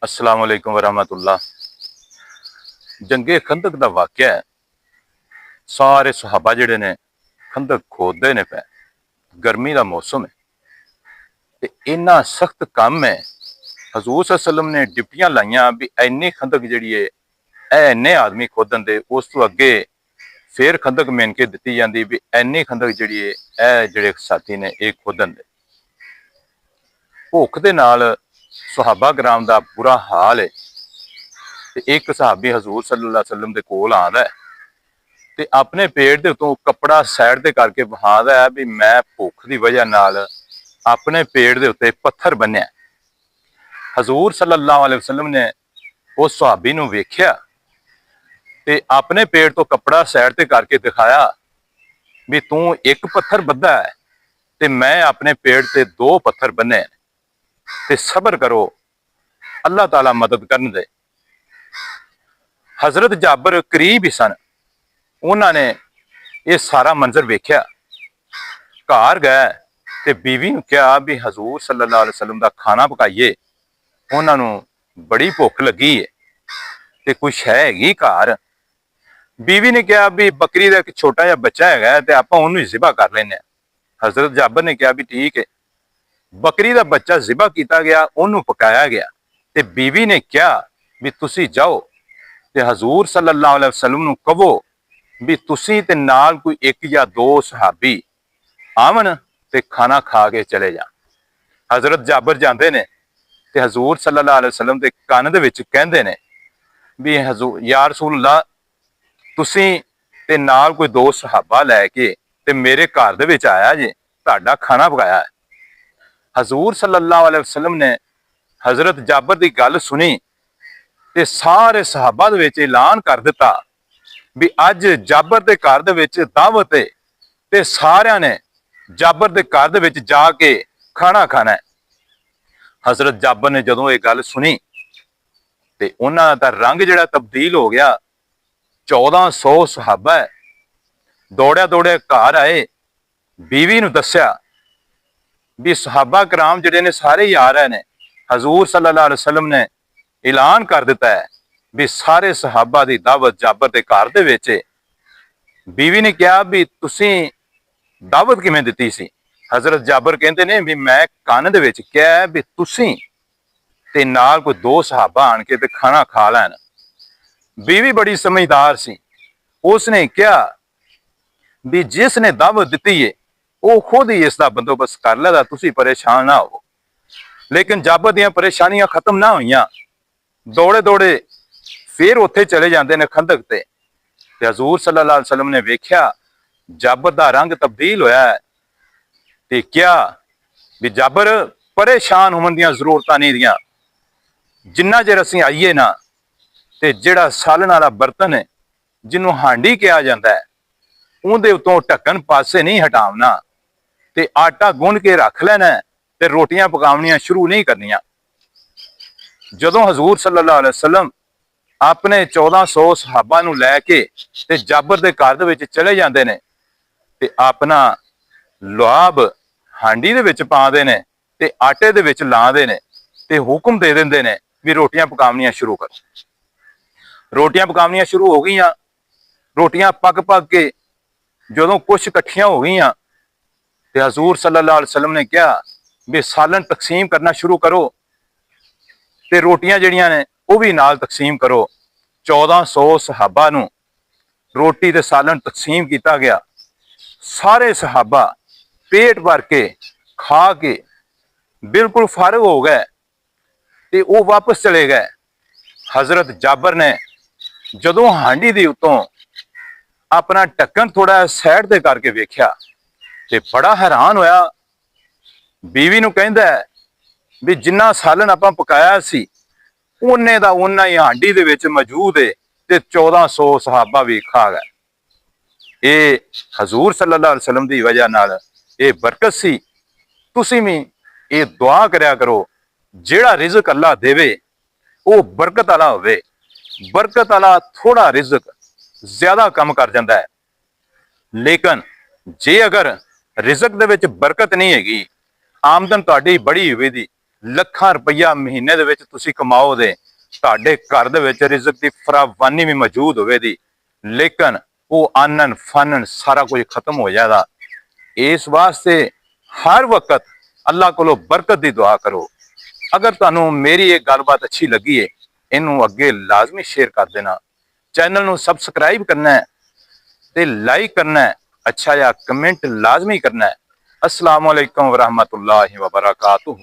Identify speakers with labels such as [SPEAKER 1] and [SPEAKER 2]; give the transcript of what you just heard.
[SPEAKER 1] अस्सलाम वालेकुम वरहमतुल्लाह। जंगे खंदक का वाकया है। सारे सहाबा जिहड़े ने खंदक खोदते ने पे, गर्मी का मौसम है ते इन्ना सख्त काम है। हजूर सल्लल्लाहु अलैहि वसल्लम ने डिप्टियां लाइया भी इन्नी खंदक जिहड़ी है ए इन्ने आदमी खोदन दे, उस तो अगे फिर खंदक मिन के दी जाती भी इन्नी खंदक जिहड़ी है ए जिहड़े साथी ने एक खोदन दे। भुख दे नाल सहाबा कराम दा बुरा हाल है। ते एक सहाबी हजूर सल्लल्लाहु अलैहि वसल्लम दे कोल आंदा है ते अपने पेट दे उतों कपड़ा साइड ते करके बहादा है भी मैं भुख की वजह नाल अपने पेट दे उत्ते पत्थर बन्निया। हजूर सल्लल्लाहु अलैहि वसल्लम ने उस सहाबी नूं वेख्या ते अपने पेट तो कपड़ा साइड ते करके दिखाया भी तू एक पत्थर बद्धा है ते मैं अपने पेट ते दो पत्थर बन्ने ते सबर करो, अल्लाह ताला मदद करन दे। हजरत जाबर करीब ही सन, उन्होंने ये सारा मंजर वेख्या, घर गए ते बीवी नूं कहा भी हजूर सल्लल्लाहु अलैहि वसल्लम दा खाना पकाइए, उन्होंने बड़ी भुख लगी है ते कुछ हैगी घर। बीवी ने कहा भी बकरी का एक छोटा जिहा बच्चा है ते आपां उहनूं ज़िबा कर लेने। हजरत जाबर ने कहा भी ठीक है। बकरी का बच्चा ज़िबा किया गया, उन्होंने पकाया गया ते बीवी ने कहा भी तुसी जाओ ते हजूर सल्लल्लाहु अलैहि वसल्लम नूं कहो भी तुसी ते नाल कोई एक या दो सहाबी आवन ते खाना खा के चले जा। हजरत जाबर जाते ने ते हजूर सल्लल्लाहु अलैहि वसल्लम के कान दे विच कहंदे ने भी हजूर या रसूल अल्लाह तुसी ते नाल कोई दो सहाबा लैके ते मेरे घर दे विच आया जे, तुहाडा खाना पकाया है। हजूर सल्लल्लाहु अलैहि वसल्लम ने हजरत जाबर की गल सुनी ते सारे सहाबा दे विच ऐलान कर दिता भी अज जाबर के घर दे विच दावत है ते सारियां ने जाबर के घर दे विच जाके खाना खाना है। हजरत जाबर ने जदों ये गल सुनी ते उन्हां दा रंग जिहड़ा तब्दील हो गया। 1400 सहाबा है दौड़िया दौड़िया घर आए, बीवी नूं दस्या भी सहाबा कराम जिहड़े ने सारे ही आ रहे ने। हजूर सल्लल्लाहु अलैहि वसल्लम ने ऐलान कर दिता है भी सारे सहाबा की दावत जाबर के घर दे विच है। बीवी ने कहा भी तुसी दावत किवें दित्ती सी? हजरत जाबर कहते ने भी मैं कान दे विच कहा भी तुसी ते नाल कोई दो सहाबा आन के ते खाना खा लैन। बीवी बड़ी समझदार सी, उसने कहा भी जिसने दावत दित्ती है वो खुद ही इसका बंदोबस्त कर लेगा, तुसी परेशान ना हो। लेकिन जाबर दियां परेशानियां खत्म ना होईयां, दौड़े दौड़े फिर उत्थे चले जाते हैं खंदक ते हजूर सल्लल्लाहु अलैहि वसल्लम ने वेख्या जाबर का रंग तब्दील होया है ते क्या भी जाबर परेशान होने दी जरूरत नहीं दियां, जिन्ना चेर असीं आईए ना ते जिहड़ा सालन वाला बर्तन है जिन्हों हांडी कहा जाता है उहदे उत्तों ढक्कन पासे नहीं हटावना ते आटा गुन के रख लेना ते रोटियां पकावनियां शुरू नहीं करनियां। जदों हजूर सल्लल्लाहु अलैहि वसल्लम अपने 1400 सहाबा नूं लैके ते जाबर के घर दे विच चले जाते हैं ते अपना लुआब हांडी दे विच पाते हैं ते आटे दे विच लाते हैं ते हुक्म दे देंदे ने भी रोटियां पकावनियां शुरू कर। रोटियां पकावनियां शुरू हो गई, रोटियां पक पक के जदों कुछ इकट्ठियां हो गई तो हजूर सल्लल्लाहु अलैहि वसल्लम ने कहा भी सालन तकसीम करना शुरू करो ते रोटियां जिहड़ियां ने वो भी नाल तकसीम करो। 1400 सहाबा नूं रोटी ते सालन तकसीम किया गया। सारे सहाबा पेट भर के खा के बिल्कुल फारग हो गए ते वो वापस चले गए। हजरत जाबर ने जदों हांडी दी उत्तों अपना ढक्कन थोड़ा साइड ते करके वेख्या ते बड़ा हैरान होया। बीवी नूं कहंदा है भी जिन्ना सालन आपां पकाया सी उन्ने दा उन्ना ही हांडी दे विच मौजूद है ते 1400 सहाबा भी खा गए। ये हजूर सल्लल्लाहु अलैहि वसल्लम की वजह नाल ये बरकत सी। तुसीं भी ये दुआ करया करो जिहड़ा रिज़क अल्लाह देवे वो बरकत वाला होवे। बरकत वाला थोड़ा रिज़क ज्यादा कम कर जाता है, लेकिन जे अगर रिज़क दे विच बरकत नहीं हैगी, आमदन तुहाडी बड़ी होवेगी ਲੱਖਾਂ ਰੁਪਈਆ ਮਹੀਨੇ ਦੇ ਵਿੱਚ ਤੁਸੀਂ ਕਮਾਓ ਦੇ, ਤੁਹਾਡੇ ਘਰ ਦੇ ਵਿੱਚ ਰਿਜ਼ਕ ਦੀ ਫਰਾਵਾਨੀ ਵੀ ਮੌਜੂਦ ਹੋਵੇਗੀ, ਲੇਕਿਨ ਉਹ ਆਨਨ ਫਾਨਨ ਸਾਰਾ ਕੁਝ ਖਤਮ ਹੋ ਜਾਏਗਾ। ਇਸ ਵਾਸਤੇ ਹਰ ਵਕਤ ਅੱਲਾਹ ਕੋਲੋਂ ਬਰਕਤ ਦੀ ਦੁਆ ਕਰੋ। ਅਗਰ ਤੁਹਾਨੂੰ ਮੇਰੀ ਇਹ ਗੱਲਬਾਤ ਅੱਛੀ ਲੱਗੀ ਹੈ, ਇਹਨੂੰ ਅੱਗੇ ਲਾਜ਼ਮੀ ਸ਼ੇਅਰ ਕਰ ਦੇਣਾ। ਚੈਨਲ ਨੂੰ ਸਬਸਕ੍ਰਾਈਬ ਕਰਨਾ ਹੈ ਤੇ ਲਾਈਕ ਕਰਨਾ ਹੈ, ਅੱਛਾ ਜਿਹਾ ਕਮੈਂਟ ਲਾਜ਼ਮੀ ਕਰਨਾ ਹੈ। अस्सलाम वालेकुम वरहमतुल्लाहि वबरकातुहू।